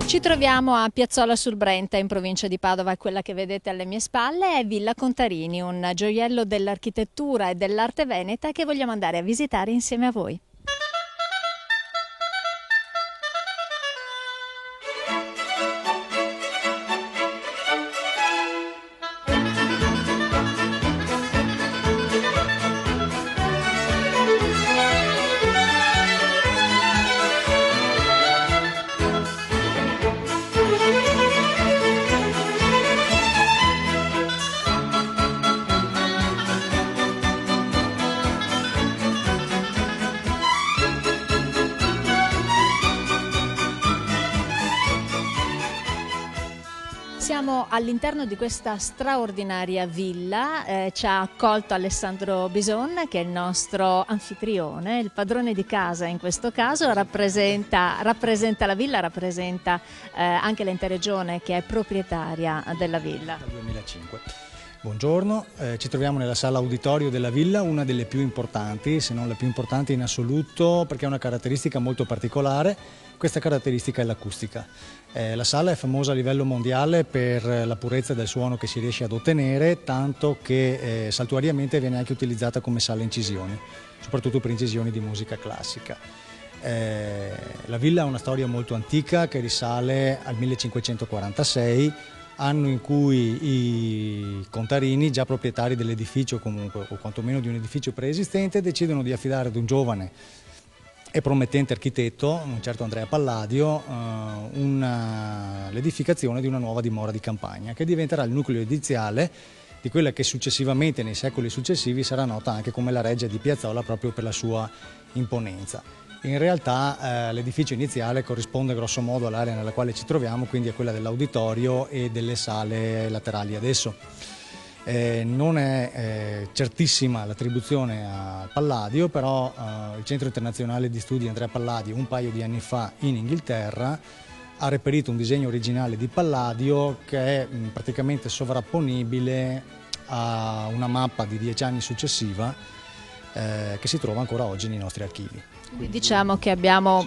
Ci troviamo a Piazzola sul Brenta, in provincia di Padova, quella che vedete alle mie spalle è Villa Contarini, un gioiello dell'architettura e dell'arte veneta che vogliamo andare a visitare insieme a voi. Siamo all'interno di questa straordinaria villa, ci ha accolto Alessandro Bison, che è il nostro anfitrione, il padrone di casa in questo caso, rappresenta la villa, rappresenta anche l'ente regione che è proprietaria della villa. Dal 2005. Buongiorno, ci troviamo nella sala auditorio della villa, una delle più importanti, se non la più importante in assoluto, perché ha una caratteristica molto particolare. Questa caratteristica è l'acustica. La sala è famosa a livello mondiale per la purezza del suono che si riesce ad ottenere, tanto che saltuariamente viene anche utilizzata come sala incisioni, soprattutto per incisioni di musica classica. La villa ha una storia molto antica che risale al 1546, anno in cui i Contarini, già proprietari dell'edificio comunque, o quantomeno di un edificio preesistente, decidono di affidare ad un giovane e promettente architetto, un certo Andrea Palladio, l'edificazione di una nuova dimora di campagna che diventerà il nucleo iniziale di quella che successivamente, nei secoli successivi, sarà nota anche come la Reggia di Piazzola, proprio per la sua imponenza. In realtà l'edificio iniziale corrisponde grosso modo all'area nella quale ci troviamo, quindi a quella dell'auditorio e delle sale laterali adesso. Non è certissima l'attribuzione a Palladio, però il Centro Internazionale di Studi Andrea Palladio un paio di anni fa in Inghilterra ha reperito un disegno originale di Palladio che è praticamente sovrapponibile a una mappa di 10 anni successiva che si trova ancora oggi nei nostri archivi. Quindi diciamo che abbiamo...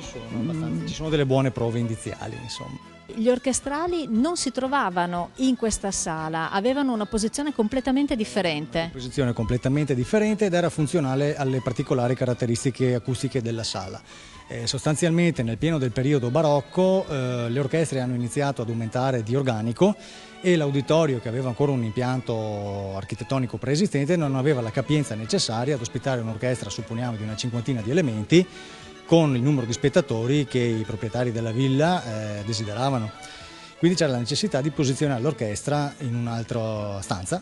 Ci sono delle buone prove indiziali, insomma. Gli orchestrali non si trovavano in questa sala, avevano una posizione completamente differente. Una posizione completamente differente ed era funzionale alle particolari caratteristiche acustiche della sala. Sostanzialmente nel pieno del periodo barocco le orchestre hanno iniziato ad aumentare di organico e l'auditorio, che aveva ancora un impianto architettonico preesistente, non aveva la capienza necessaria ad ospitare un'orchestra, supponiamo, di una cinquantina di elementi, con il numero di spettatori che i proprietari della villa desideravano. Quindi c'era la necessità di posizionare l'orchestra in un'altra stanza.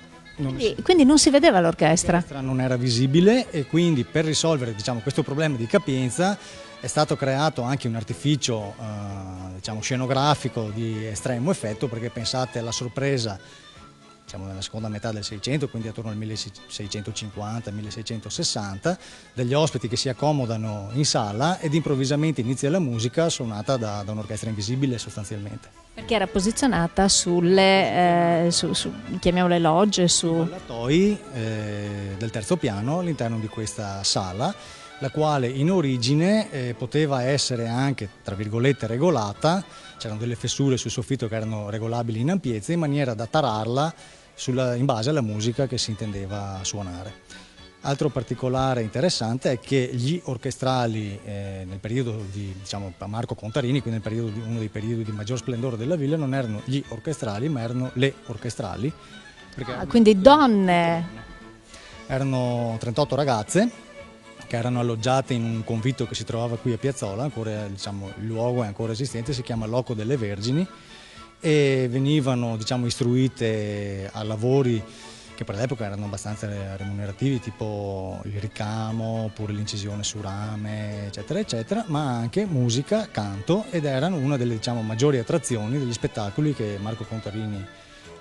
Quindi non si vedeva l'orchestra? L'orchestra non era visibile e quindi per risolvere, diciamo, questo problema di capienza è stato creato anche un artificio diciamo, scenografico di estremo effetto, perché pensate alla sorpresa, diciamo nella seconda metà del 600, quindi attorno al 1650-1660, degli ospiti che si accomodano in sala ed improvvisamente inizia la musica suonata da un'orchestra invisibile sostanzialmente. Perché era posizionata sulle, chiamiamole logge, su ballatoi del terzo piano all'interno di questa sala, la quale in origine poteva essere anche, tra virgolette, regolata. C'erano delle fessure sul soffitto che erano regolabili in ampiezza in maniera da tararla in base alla musica che si intendeva suonare. Altro particolare interessante è che gli orchestrali nel periodo di Marco Contarini, quindi uno dei periodi di maggior splendore della villa, non erano gli orchestrali ma erano le orchestrali. Quindi donne! Erano 38 ragazze che erano alloggiate in un convitto che si trovava qui a Piazzola, ancora, il luogo è ancora esistente, si chiama Loco delle Vergini, e venivano istruite a lavori che per l'epoca erano abbastanza remunerativi, tipo il ricamo oppure l'incisione su rame, eccetera, eccetera, ma anche musica, canto, ed erano una delle maggiori attrazioni degli spettacoli che Marco Contarini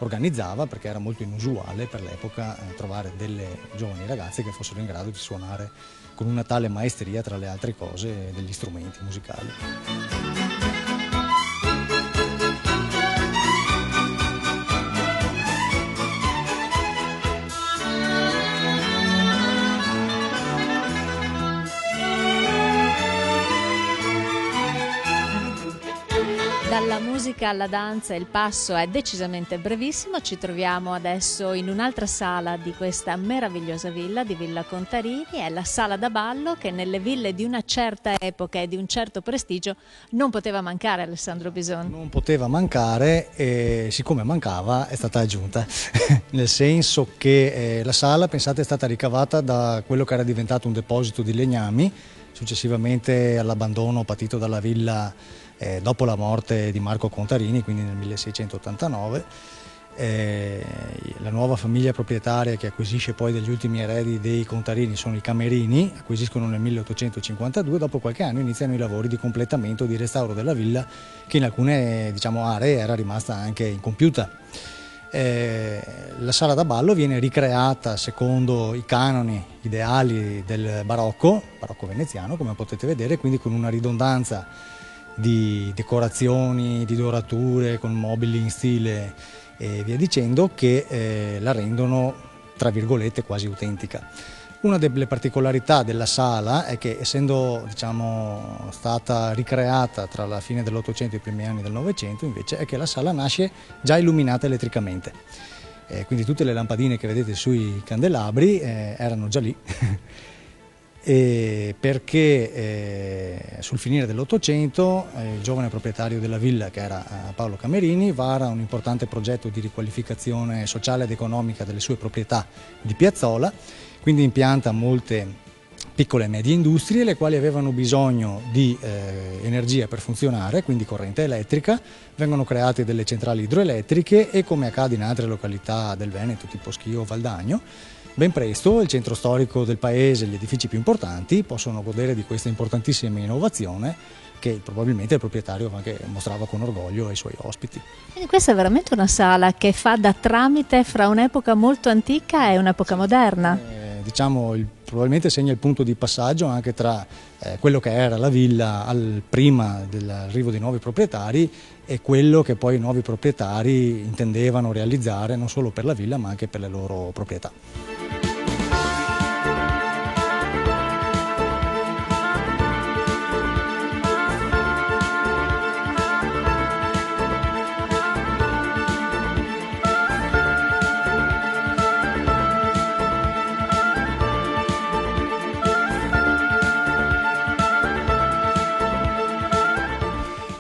organizzava, perché era molto inusuale per l'epoca trovare delle giovani ragazze che fossero in grado di suonare con una tale maestria, tra le altre cose, degli strumenti musicali. Dalla musica alla danza il passo è decisamente brevissimo, ci troviamo adesso in un'altra sala di questa meravigliosa villa, di Villa Contarini, è la sala da ballo che nelle ville di una certa epoca e di un certo prestigio non poteva mancare, Alessandro Bison. Non poteva mancare e siccome mancava è stata aggiunta, nel senso che la sala, pensate, è stata ricavata da quello che era diventato un deposito di legnami, successivamente all'abbandono patito dalla villa dopo la morte di Marco Contarini, quindi nel 1689. La nuova famiglia proprietaria che acquisisce poi degli ultimi eredi dei Contarini sono i Camerini, acquisiscono nel 1852, dopo qualche anno iniziano i lavori di completamento, di restauro della villa che in alcune aree era rimasta anche incompiuta. La sala da ballo viene ricreata secondo i canoni ideali del barocco veneziano, come potete vedere, quindi con una ridondanza di decorazioni, di dorature, con mobili in stile e via dicendo, che la rendono, tra virgolette, quasi autentica. Una delle particolarità della sala è che, essendo stata ricreata tra la fine dell'Ottocento e i primi anni del Novecento, invece, è che la sala nasce già illuminata elettricamente. Quindi tutte le lampadine che vedete sui candelabri erano già lì. Perché sul finire dell'Ottocento il giovane proprietario della villa, che era Paolo Camerini, vara un importante progetto di riqualificazione sociale ed economica delle sue proprietà di Piazzola, quindi impianta molte piccole e medie industrie, le quali avevano bisogno di energia per funzionare, quindi corrente elettrica. Vengono create delle centrali idroelettriche e, come accade in altre località del Veneto, tipo Schio o Valdagno, ben presto il centro storico del paese e gli edifici più importanti possono godere di questa importantissima innovazione che probabilmente il proprietario anche mostrava con orgoglio ai suoi ospiti. Quindi questa è veramente una sala che fa da tramite fra un'epoca molto antica e un'epoca moderna. Probabilmente segna il punto di passaggio anche tra quello che era la villa prima dell'arrivo dei nuovi proprietari e quello che poi i nuovi proprietari intendevano realizzare non solo per la villa ma anche per le loro proprietà.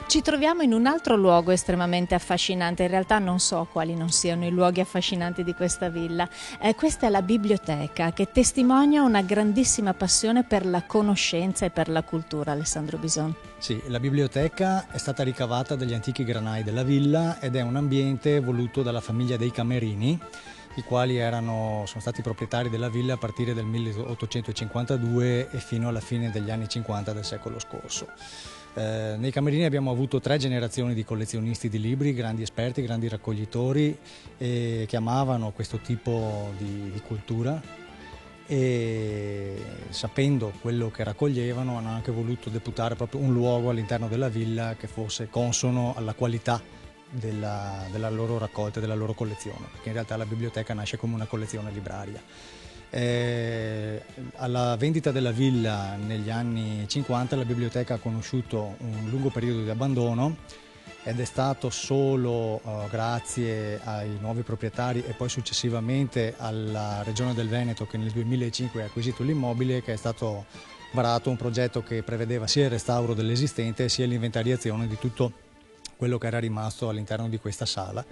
Ci troviamo in un altro luogo estremamente affascinante, in realtà non so quali non siano i luoghi affascinanti di questa villa. Questa è la biblioteca che testimonia una grandissima passione per la conoscenza e per la cultura, Alessandro Bison. Sì, la biblioteca è stata ricavata dagli antichi granai della villa ed è un ambiente voluto dalla famiglia dei Camerini, i quali sono stati proprietari della villa a partire dal 1852 e fino alla fine degli anni 50 del secolo scorso. Nei Camerini abbiamo avuto 3 generazioni di collezionisti di libri, grandi esperti, grandi raccoglitori, che amavano questo tipo di cultura e, sapendo quello che raccoglievano, hanno anche voluto deputare proprio un luogo all'interno della villa che fosse consono alla qualità della loro raccolta e della loro collezione, perché in realtà la biblioteca nasce come una collezione libraria. Alla vendita della villa negli anni 50 la biblioteca ha conosciuto un lungo periodo di abbandono ed è stato solo grazie ai nuovi proprietari e poi successivamente alla Regione del Veneto, che nel 2005 ha acquisito l'immobile, che è stato varato un progetto che prevedeva sia il restauro dell'esistente sia l'inventariazione di tutto quello che era rimasto all'interno di questa sala.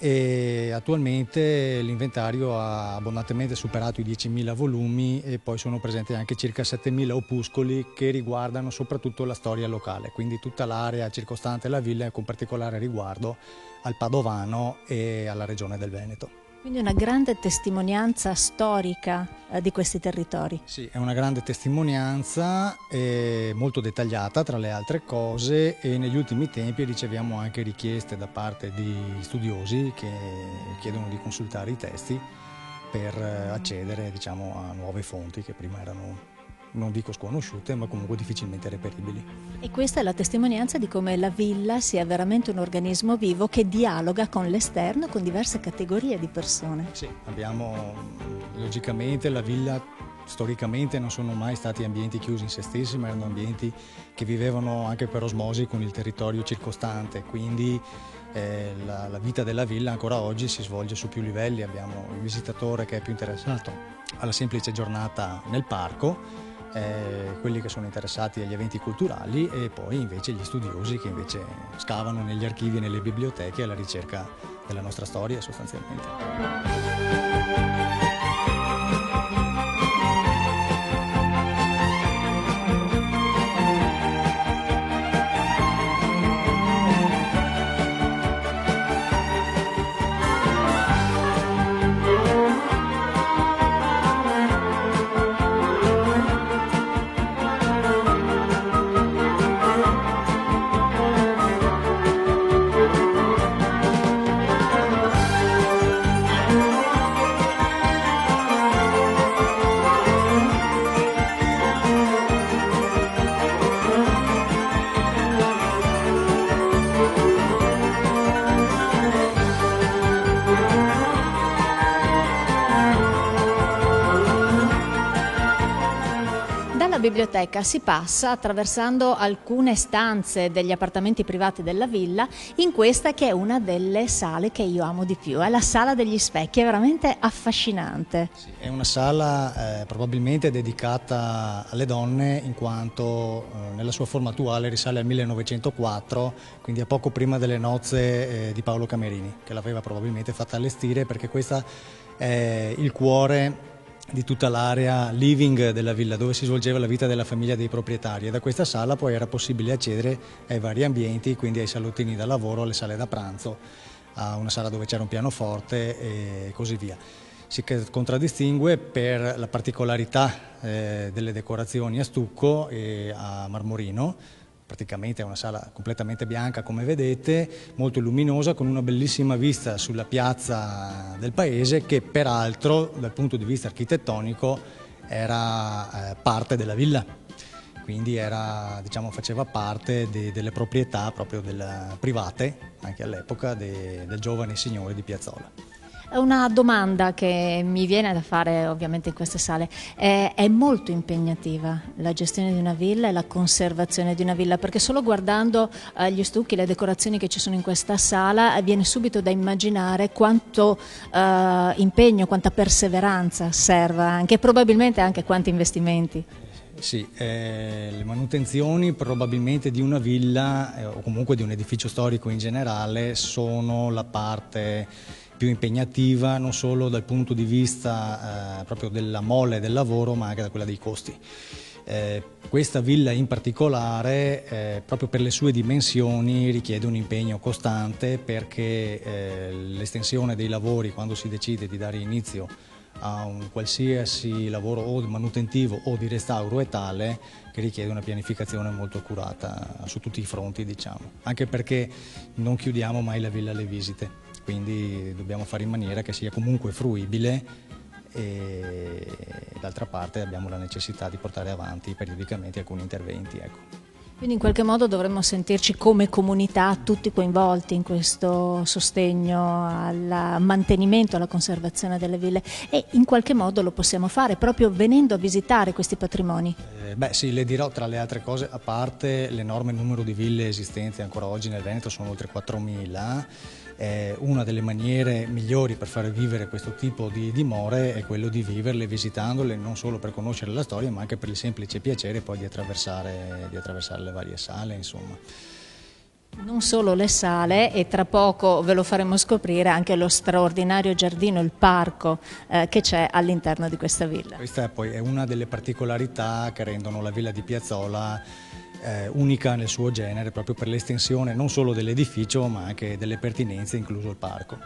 E attualmente l'inventario ha abbondantemente superato i 10.000 volumi e poi sono presenti anche circa 7.000 opuscoli che riguardano soprattutto la storia locale, quindi tutta l'area circostante la villa, con particolare riguardo al Padovano e alla regione del Veneto. Quindi una grande testimonianza storica di questi territori. Sì, è una grande testimonianza, molto dettagliata tra le altre cose, e negli ultimi tempi riceviamo anche richieste da parte di studiosi che chiedono di consultare i testi per accedere, a nuove fonti che prima erano, non dico sconosciute, ma comunque difficilmente reperibili. E questa è la testimonianza di come la villa sia veramente un organismo vivo che dialoga con l'esterno, con diverse categorie di persone. Sì, abbiamo logicamente la villa storicamente non sono mai stati ambienti chiusi in se stessi, ma erano ambienti che vivevano anche per osmosi con il territorio circostante, quindi la vita della villa ancora oggi si svolge su più livelli. Abbiamo il visitatore che è più interessato alla semplice giornata nel parco, quelli che sono interessati agli eventi culturali, e poi invece gli studiosi che invece scavano negli archivi e nelle biblioteche alla ricerca della nostra storia sostanzialmente. Dalla biblioteca si passa attraversando alcune stanze degli appartamenti privati della villa in questa che è una delle sale che io amo di più, è la Sala degli Specchi, è veramente affascinante. Sì, è una sala probabilmente dedicata alle donne, in quanto nella sua forma attuale risale al 1904, quindi a poco prima delle nozze di Paolo Camerini, che l'aveva probabilmente fatta allestire, perché questa è il cuore di tutta l'area living della villa, dove si svolgeva la vita della famiglia dei proprietari, e da questa sala poi era possibile accedere ai vari ambienti, quindi ai salottini da lavoro, alle sale da pranzo, a una sala dove c'era un pianoforte e così via. Si contraddistingue per la particolarità delle decorazioni a stucco e a marmorino. Praticamente è una sala completamente bianca, come vedete, molto luminosa, con una bellissima vista sulla piazza del paese, che peraltro dal punto di vista architettonico era parte della villa, quindi faceva parte delle proprietà proprio private, anche all'epoca, del giovane signore di Piazzolla. Una domanda che mi viene da fare ovviamente in queste sale, è molto impegnativa la gestione di una villa e la conservazione di una villa, perché solo guardando gli stucchi, le decorazioni che ci sono in questa sala viene subito da immaginare quanto impegno, quanta perseveranza serva anche, e probabilmente anche quanti investimenti. Sì, le manutenzioni probabilmente di una villa o comunque di un edificio storico in generale sono la parte più impegnativa, non solo dal punto di vista proprio della mole del lavoro, ma anche da quella dei costi. Questa villa in particolare, proprio per le sue dimensioni, richiede un impegno costante, perché l'estensione dei lavori, quando si decide di dare inizio a un qualsiasi lavoro o manutentivo o di restauro, è tale che richiede una pianificazione molto accurata su tutti i fronti, diciamo. Anche perché non chiudiamo mai la villa alle visite, quindi dobbiamo fare in maniera che sia comunque fruibile, e d'altra parte abbiamo la necessità di portare avanti periodicamente alcuni interventi, ecco. Quindi in qualche modo dovremmo sentirci come comunità tutti coinvolti in questo sostegno al mantenimento, alla conservazione delle ville, e in qualche modo lo possiamo fare proprio venendo a visitare questi patrimoni. Sì, le dirò, tra le altre cose, a parte l'enorme numero di ville esistenti ancora oggi nel Veneto, sono oltre 4.000, una delle maniere migliori per far vivere questo tipo di dimore è quello di viverle visitandole, non solo per conoscere la storia, ma anche per il semplice piacere poi di attraversare le varie sale, insomma. Non solo le sale, e tra poco ve lo faremo scoprire, anche lo straordinario giardino, il parco che c'è all'interno di questa villa. Questa poi è una delle particolarità che rendono la villa di Piazzolla unica nel suo genere, proprio per l'estensione non solo dell'edificio ma anche delle pertinenze, incluso il parco.